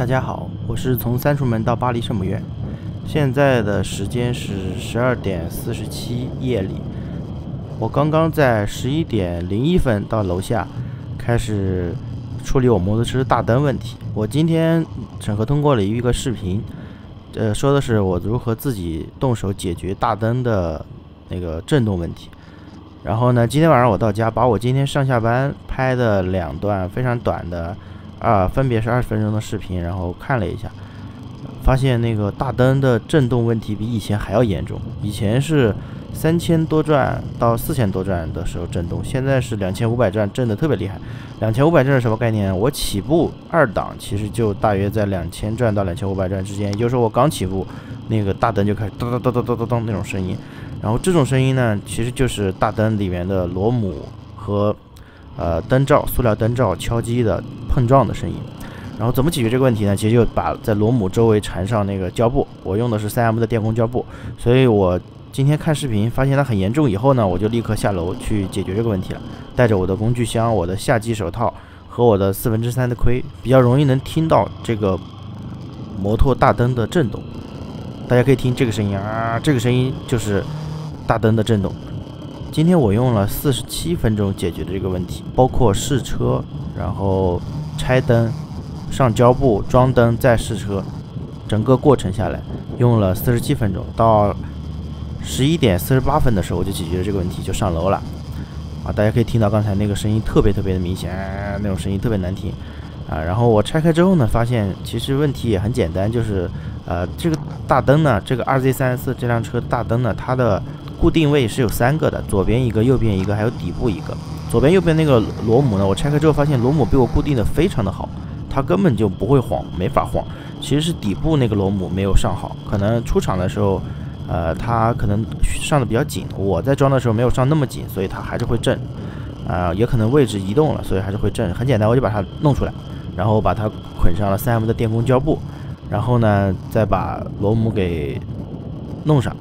家好，我是从三重门到巴黎圣母院，现在的时间是12:47夜里。我刚刚在11:01到楼下开始处理我摩托车大灯问题。我今天审核通过了一个视频，说的是我如何自己动手解决大灯的那个震动问题。然后呢，今天晚上我到家，把我今天上下班拍的2段非常短的分别是20分钟的视频，然后看了一下，发现那个大灯的震动问题比以前还要严重。以前是3000多转到4000多转的时候震动，现在是2500转，震的特别厉害。2500转是什么概念？我起步2档其实就大约在2000转到2500转之间，也就是说我刚起步，那个大灯就开始咚咚咚咚咚咚咚那种声音。然后这种声音呢，其实就是大灯里面的螺母和灯罩、塑料灯罩敲击的碰撞的声音。然后怎么解决这个问题呢？其实就把在螺母周围缠上那个胶布，我用的是3M 的电工胶布。所以我今天看视频发现它很严重以后呢，我就立刻下楼去解决这个问题了。带着我的工具箱、我的夏季手套和我的3/4的盔，比较容易能听到这个摩托大灯的震动。大家可以听这个声音啊，这个声音就是大灯的震动。今天我用了47分钟解决的这个问题，包括试车，然后拆灯、上胶布、装灯、再试车，整个过程下来用了47分钟。到11:48的时候我就解决了这个问题，就上楼了。大家可以听到刚才那个声音特别的明显，那种声音特别难听。然后我拆开之后呢，发现其实问题也很简单，就是这个大灯呢，这个RZ34这辆车的大灯呢，它的固定位是有3个的，左边一个，右边一个，还有底部一个。左边右边那个螺母呢，我拆开之后发现螺母被我固定的非常的好，它根本就不会晃，没法晃。其实是底部那个螺母没有上好，可能出厂的时候它可能上的比较紧，我在装的时候没有上那么紧，所以它还是会震。也可能位置移动了，所以还是会震。很简单，我就把它弄出来，然后把它捆上了3M 的电工胶布，然后呢再把螺母给弄上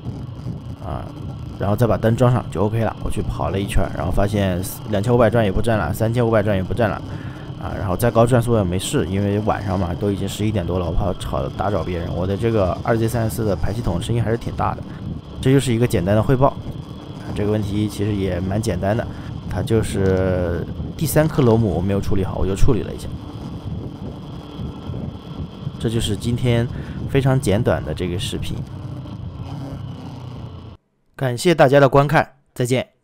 然后再把灯装上就 OK 了。我去跑了一圈，然后发现2500转也不震了，3500转也不震了然后再高转速也没事，因为晚上嘛都已经11点多了，我怕打扰别人。我的这个2G34的排气筒声音还是挺大的。这就是一个简单的汇报这个问题其实也蛮简单的，它就是第3颗螺母我没有处理好，我就处理了一下。这就是今天非常简短的这个视频。感谢大家的观看，再见。